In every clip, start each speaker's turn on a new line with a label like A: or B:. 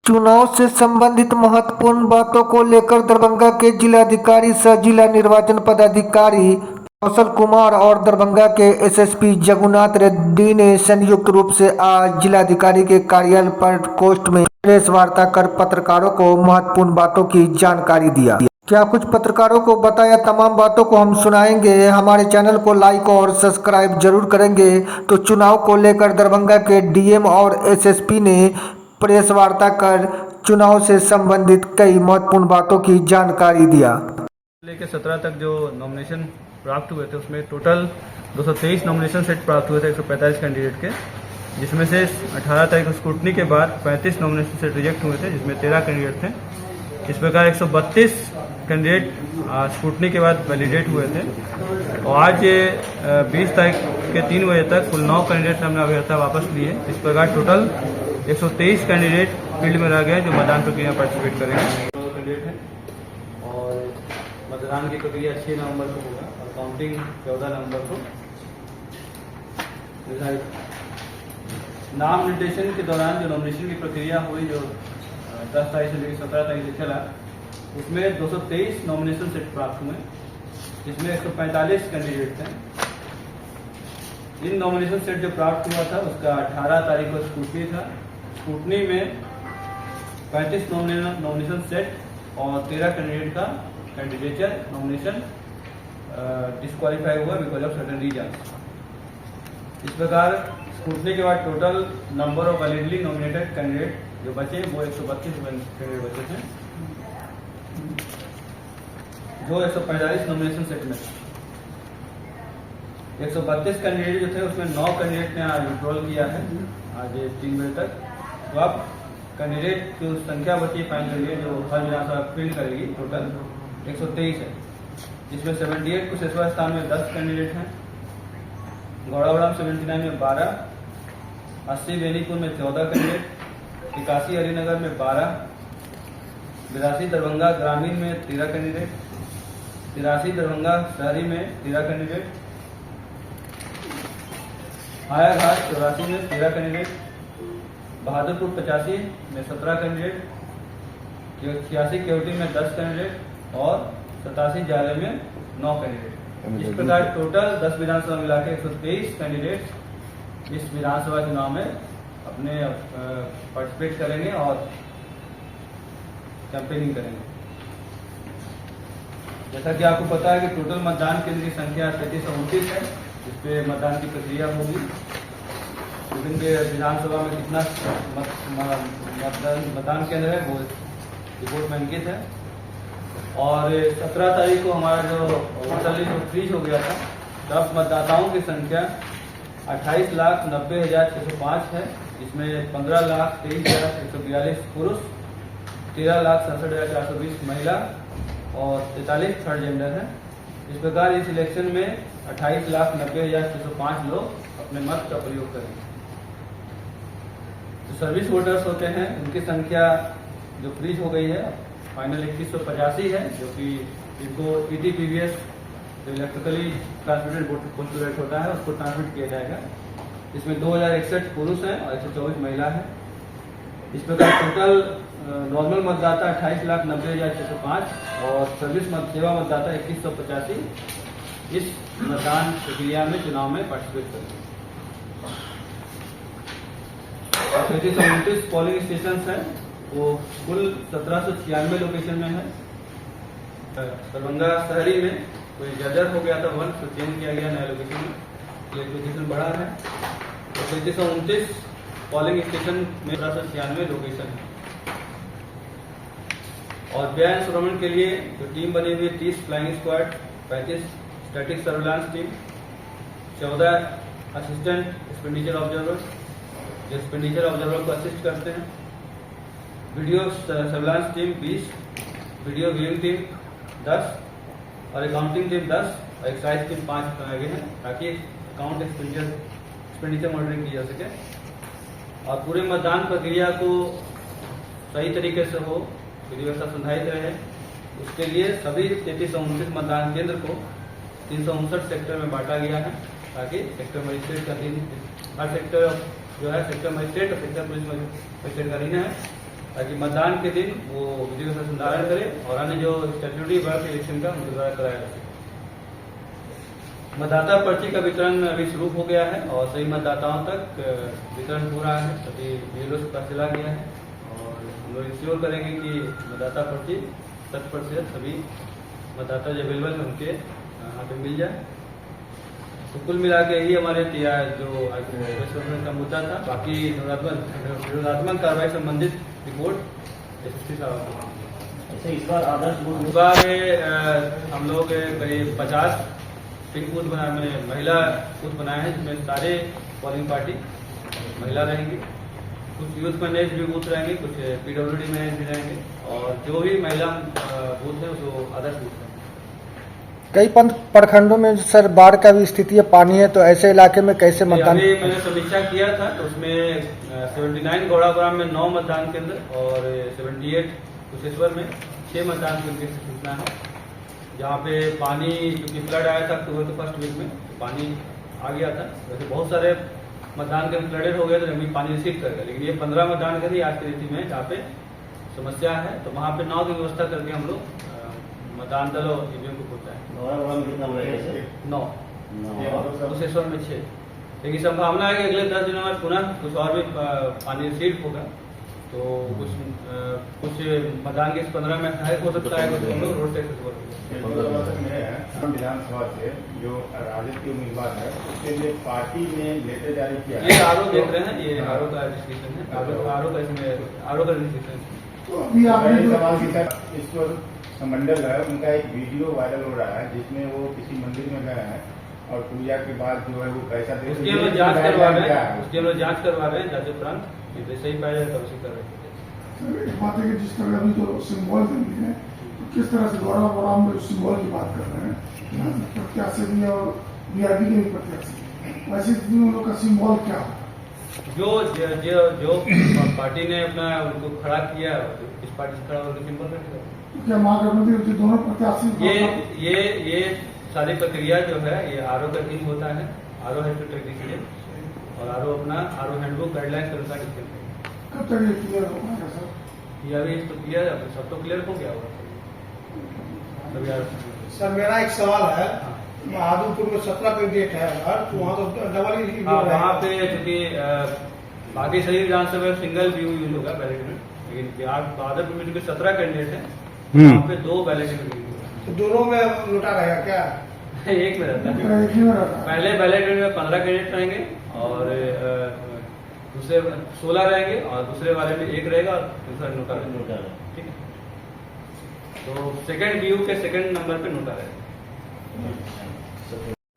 A: चुनाव से संबंधित महत्वपूर्ण बातों को लेकर दरभंगा के जिलाधिकारी सह जिला निर्वाचन पदाधिकारी कौशल कुमार और दरभंगा के एसएसपी जगुनाथ रेड्डी ने संयुक्त रूप से आज जिलाधिकारी के कार्यालय प्रकोष्ठ में प्रेस वार्ता कर पत्रकारों को महत्वपूर्ण बातों की जानकारी दिया। क्या कुछ पत्रकारों को बताया, तमाम बातों को हम सुनाएंगे। हमारे चैनल को लाइक और सब्सक्राइब जरूर करेंगे। तो चुनाव को लेकर दरभंगा के डीएम और एसएसपी ने प्रेस वार्ता कर चुनाव से संबंधित कई महत्वपूर्ण बातों की जानकारी दिया।
B: लेके 17 तक जो नॉमिनेशन प्राप्त हुए थे उसमें टोटल 223 नॉमिनेशन सेट प्राप्त हुए थे 145 कैंडिडेट के, जिसमें से 18 तारीख को स्क्रूटनी के बाद 35 नॉमिनेशन सेट रिजेक्ट हुए थे, जिसमें 13 कैंडिडेट थे। इस प्रकार 132 कैंडिडेट स्क्रूटनी के बाद वैलिडेट हुए थे और आज 20 तारीख के 3 बजे तक कुल 9 कैंडिडेट हमने अभ्यर्था वापस लिए। इस प्रकार टोटल 123 कैंडिडेट फील्ड में रह गए जो मतदान प्रक्रिया में पार्टिसिपेट करेंगे। 2 कैंडिडेट हैं और मतदान की प्रक्रिया 6 नवंबर को होगा और काउंटिंग 14 नवंबर को निर्धारित। नाम निर्देशन के दौरान जो नॉमिनेशन की प्रक्रिया हुई, जो 10 तारीख से लेकर 17 तारीख से चला, उसमें 223 नॉमिनेशन सेट प्राप्त हुए, जिसमें 145 कैंडिडेट थे। इन नॉमिनेशन सेट जो प्राप्त हुआ था उसका 18 तारीख को स्क्रूटनी था। स्क्रूटनी में 35 नॉमिनेशन सेट और 13 कैंडिडेट का कैंडिडेचर नॉमिनेशन डिस्क्वालीफाई हुआ बिकॉज ऑफ सर्टेन रीजन। इस प्रकार स्क्रूटनी के बाद total number of validly nominated candidate जो बचे वो 132 कैंडिडेट बचे थे, जो 145 नॉमिनेशन सेट में 132 कैंडिडेट जो थे उसमें 9 कैंडिडेट ने आज विड्रॉल किया है आज 3 बजे तक। तो अब कैंडिडेट की संख्या बची फाइनल लिए जो हर विधानसभा फील्ड करेगी टोटल 123 है, जिसमें 78 कुशेश्वर स्थान में 10 कैंडिडेट हैं, गौड़ावड़ा 79 में 12, 80 बेनीपुर में 14 कैंडिडेट, 81 हरिनगर में 12, 82 दरभंगा ग्रामीण में 13 कैंडिडेट, 83 दरभंगा शहरी में 13 कैंडिडेट, हायाघाट 84 में 13 कैंडिडेट, बहादुरपुर 85 में 17 कैंडिडेट, 86 केवटी में 10 कैंडिडेट और 87 जाले में 9 कैंडिडेट। इस प्रकार टोटल 10 विधानसभा मिला के 123 कैंडिडेट इस विधानसभा चुनाव में अपने पार्टिसिपेट करेंगे और कैंपेनिंग करेंगे। जैसा कि आपको पता है कि टोटल मतदान केंद्र की संख्या 3329 है, इस पे मतदान की प्रक्रिया होगी। विभिन्न विधानसभा में कितना मतदान केंद्र है वो रिपोर्ट में अंकित है। और 17 तारीख को हमारा जो वोटर लिस्ट फ्रीज हो गया था, तब मतदाताओं की संख्या 28,90,605 है, इसमें 15,23,142 पुरुष, 13,67,420 महिला और 43 थर्ड जेंडर है। इस प्रकार इस इलेक्शन में 28,90,605 लोग अपने मत का प्रयोग करेंगे। जो सर्विस वोटर्स होते हैं उनकी संख्या जो फ्रीज हो गई है फाइनल 2185 है, जो कि इनको ईटीपीवीएस जो इलेक्ट्रिकली ट्रांसमिटेड वोट होता है उसको ट्रांसमिट किया जाएगा। इसमें 2061 पुरुष हैं और 124 महिला है। इस प्रकार टोटल नॉर्मल मतदाता 28,90,605 और सर्विस सेवा मतदाता 2185 इस मतदान प्रक्रिया में चुनाव में पार्टिसिपेट करेंगे। 3329 पोलिंग स्टेशन है, वो कुल 1796 लोकेशन में है। दरभंगा शहरी में कोई जर्जर हो गया था वन, तो चेंज किया गया नया लोकेशन में, ये लोकेशन बढ़ा है। तो 3329 पोलिंग स्टेशन में 1796 लोकेशन है। और व्यय श्रवण के लिए जो टीम बनी हुई 30 flying squad, 35 static surveillance team, 14 assistant expenditure observer जो एक्सपेंडिचर ऑब्जर्वर को असिस्ट करते हैं, video surveillance team 20, video viewing team 10 और अकाउंटिंग टीम 10 और एक्साइज टीम 5 बनाए गए हैं ताकि अकाउंट एक्सपेंडिचर मॉनिटरिंग की जा सके और पूरे मतदान प्रक्रिया को सही तरीके से हो, विधि व्यवस्था संधारित रहे। उसके लिए सभी 3329 मतदान केंद्र को 359 सेक्टर में बांटा गया है ताकि सेक्टर मजिस्ट्रेट का दिन, हर सेक्टर जो है सेक्टर मजिस्ट्रेट और सेक्टर पुलिस मजिस्ट्रेट का दिन है ताकि मतदान के दिन वो विधि का संचालन करे और अन्य जो स्टैट्यूटरी वर्क इलेक्शन का उनके द्वारा कराया जा सके। मतदाता पर्ची का वितरण अभी शुरू हो गया है और सभी मतदाताओं तक वितरण हो रहा है, सभी बीएलओ से पता चला गया है और हम लोग इंश्योर करेंगे कि मतदाता पर्ची 100% सभी मतदाता जो अवेलेबल है उनके यहाँ पे मिल जाए। तो कुल मिला के ही हमारे जो का मुद्दा था। बाकी निरोधात्मक कार्रवाई संबंधित रिपोर्ट एसएसपी साहब
C: इस बार आदर्श बूथ
B: इस बार हम लोग करीब 50 पिंक बूथ बनाए, मैंने महिला बूथ बनाए हैं जिसमें सारे पोलिंग पार्टी महिला रहेंगी। कुछ यूथ मैनेज भी बूथ रहेंगे, कुछ पीडब्ल्यूडी मैनेज भी रहेंगे और जो भी महिला बूथ है वो आदर्श बूथ है।
A: कई प्रखंडों में सर बाढ़ का भी स्थिति है, पानी है, तो ऐसे इलाके में कैसे मतदान?
B: अभी मैंने समीक्षा किया था तो उसमें 79 गौड़ाग्राम में 9 मतदान केंद्र और 78 कुशेश्वर में 6 मतदान केंद्र की सूचना है, जहाँ पे पानी क्योंकि फ्लड आया था अक्टूबर के फर्स्ट वीक में, तो पानी आ गया था। वैसे बहुत सारे मतदान केंद्र फ्लडेड हो गए थे, जमीन पानी रिसीव कर गया, लेकिन ये 15 मतदान केंद्र आज की स्थिति में जहाँ पे समस्या है, तो वहाँ पे 9 की व्यवस्था करके हम लोग मतदान दल और ईवीएम को पहुंचाए। 9 कुशेश्वर में 6, लेकिन संभावना है कि अगले 10 दिनों में पुनः कुछ और भी पानी रिसीव होगा, तो कुछ मतदान के इस 15 में सहायक हो सकता है, कुछ हम लोग रोड टैक्स
D: विधानसभा से जो राजद के उम्मीदवार है उसके लिए पार्टी ने लेटर जारी किया है।
B: ये आरोप देख रहे हैं, ये आरोप का डिस्कशन है, आरोप का डिस्कशन।
D: तो अभी आपने सवाल की सर इस मंडल है उनका एक वीडियो वायरल हो रहा है जिसमें वो किसी मंदिर में गए हैं और पूजा के बाद जो है वो पैसा दे
B: उसके हम लोग जांच करवा रहे हैं, जांच उपरांत सही पाया जाए तब उसे कर रहे हैं।
E: एक बात है कि जिस तरह अभी जो सिंबल देंगे हैं तो किस तरह से गौड़ाग्राम में सिंबल की बात कर रहे हैं, प्रत्याशी भी और वीआईपी के भी प्रत्याशी, वैसे स्थिति में उन लोग का सिंबल क्या है?
B: जो पार्टी ने अपना उनको खड़ा किया, इस पार्टी से खड़ा होकर सिंबल रखेगा।
E: तो क्या महागठबंधन दोनों प्रत्याशी
B: ये सारी प्रक्रिया जो है ये आरओ का टीम होता है, RO has to take decision और आरओ अपना आरओ हैंडबुक गाइडलाइंस के अनुसार डिसीजन करेगा।
E: कब तक ये क्लियर हो पाएगा सर?
B: ये अभी तो क्लियर है, सब तो क्लियर हो गया होगा
F: सर। मेरा एक सवाल है, बहादुरपुर में 17 कैंडिडेट है तो वहाँ तो डबल ही
B: वहाँ पे चूंकि बाकी सही विधानसभा सिंगल व्यू यूज होगा बैलेट में, लेकिन बहादुरपुर में चूंकि 17 कैंडिडेट है वहाँ पे 2 बैलेट में
F: तो दोनों में लौटा रहेगा क्या?
B: एक में रहता है। पहले बैलेट में 15 कैंडिडेट रहेंगे और दूसरे 16 रहेंगे और दूसरे वाले में 1 रहेगा और दूसरा नोटा रहेगा। ठीक है, तो सेकंड व्यू के सेकंड नंबर पे नोटा रहेगा।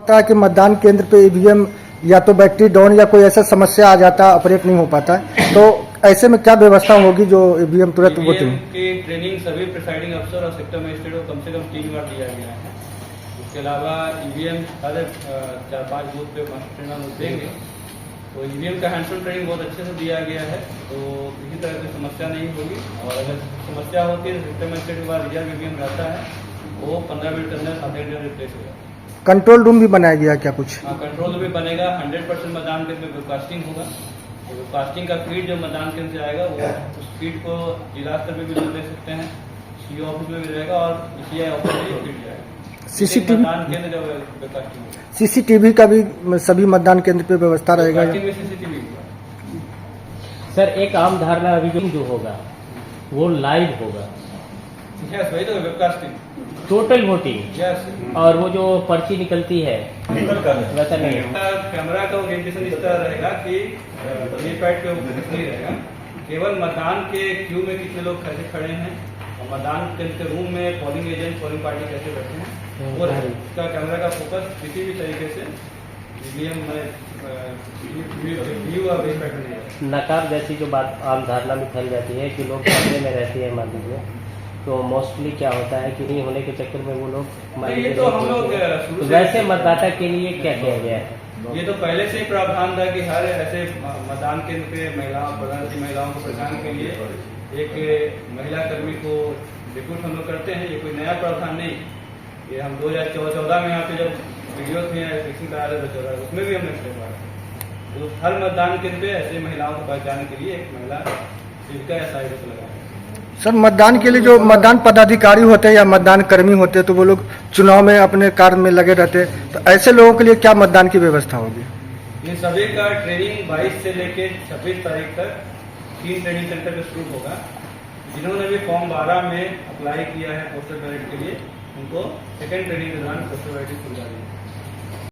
A: होता है कि मतदान केंद्र पे ईवीएम या तो बैटरी डाउन या कोई ऐसा समस्या आ जाता है, ऑपरेट नहीं हो पाता है, तो ऐसे में क्या व्यवस्था होगी जो ईवीएम तुरंत
B: ईवीएम की ट्रेनिंग सभी प्रिसाइडिंग अफसर और सेक्टर मजिस्ट्रेट को कम से कम 3 बार दिया गया है। इसके अलावा ईवीएम हर 4-5 बूथ पे ट्रेनर देंगे, तो ईवीएम का हैंड्स ऑन ट्रेनिंग बहुत अच्छे से दिया गया है, तो किसी तरह की समस्या नहीं होगी। और अगर समस्या होती है तो सेक्टर मजिस्ट्रेट के बाद रिजर्व ईवीएम रहता है, वो 15 मिनट के अंदर 7 घंटे रिप्लेस होगा।
A: कंट्रोल रूम भी बनाया गया क्या कुछ?
B: हाँ, कंट्रोल रूम भी बनेगा। 100% मतदान केंद्र में वेबकास्टिंग होगा, तो वेबकास्टिंग का फीड जो मतदान केंद्र से आएगा वो उस फीड को जिला स्तर पे भी लोग दे सकते हैं, सीओ ऑफिस में भी रहेगा और सीआई ऑफिस में भी फीड जाएगा।
A: सीसीटीवी
B: मतदान केंद्र का वेबकास्टिंग होगा,
A: सीसीटीवी का भी सभी मतदान केंद्र पे व्यवस्था रहेगा?
B: वेबकास्टिंग में सीसीटीवी होगा।
C: सर एक आम धारणा अभी जो होगा वो लाइव होगा,
B: यस, वही तो वेबकास्टिंग,
C: टोटल वोटिंग,
B: यस।
C: और वो जो पर्ची निकलती है वैसा नहीं है।
B: कैमरा का ओरिएंटेशन इस तरह रहेगा कि वीवीपैट पे फोकस नहीं रहेगा, केवल मतदान के क्यू में कितने लोग कैसे खड़े हैं और मतदान के रूम में पोलिंग एजेंट पोलिंग पार्टी कैसे बैठे हैं वो इसका कैमरा का फोकस किसी भी तरीके से ईवीएम में व्यू और वीवीपैट में नहीं है।
C: नकाब जैसी जो बात आम धारणा में फैल जाती है कि लोग कमरे में रहते हैं मान लीजिए, तो मोस्टली क्या होता है कि नहीं होने के चक्कर में वो लोग
B: ये तो हम लोग
C: तो वैसे मतदाता के लिए क्या किया गया है?
B: ये तो पहले से ही प्रावधान था कि हर ऐसे मतदान केंद्र पे महिलाओं को पहचान के लिए एक महिला कर्मी को रिक्रूट हम लोग करते हैं। ये कोई नया प्रावधान नहीं, ये हम 2014 में यहाँ पे जब वीडियो थे इलेक्शन करा रहे थे उसमें भी हमने करवाया। तो हर मतदान केंद्र पे ऐसे महिलाओं को पहचान के लिए एक महिला शिविका या सहायता लगाया।
A: सर मतदान के लिए जो मतदान पदाधिकारी होते हैं या मतदान कर्मी होते हैं तो वो लोग चुनाव में अपने कार्य में लगे रहते हैं, तो ऐसे लोगों के लिए क्या मतदान की व्यवस्था होगी?
B: ये सभी का ट्रेनिंग 22 से लेकर 26 तारीख तक 3 ट्रेनिंग सेंटर में शुरू होगा। जिन्होंने भी फॉर्म 12 में अप्लाई किया है पोस्टल बैलेट के लिए, उनको सेकेंड ट्रेनिंग के दौरान पोस्टल बैलेट खुल जाएगी।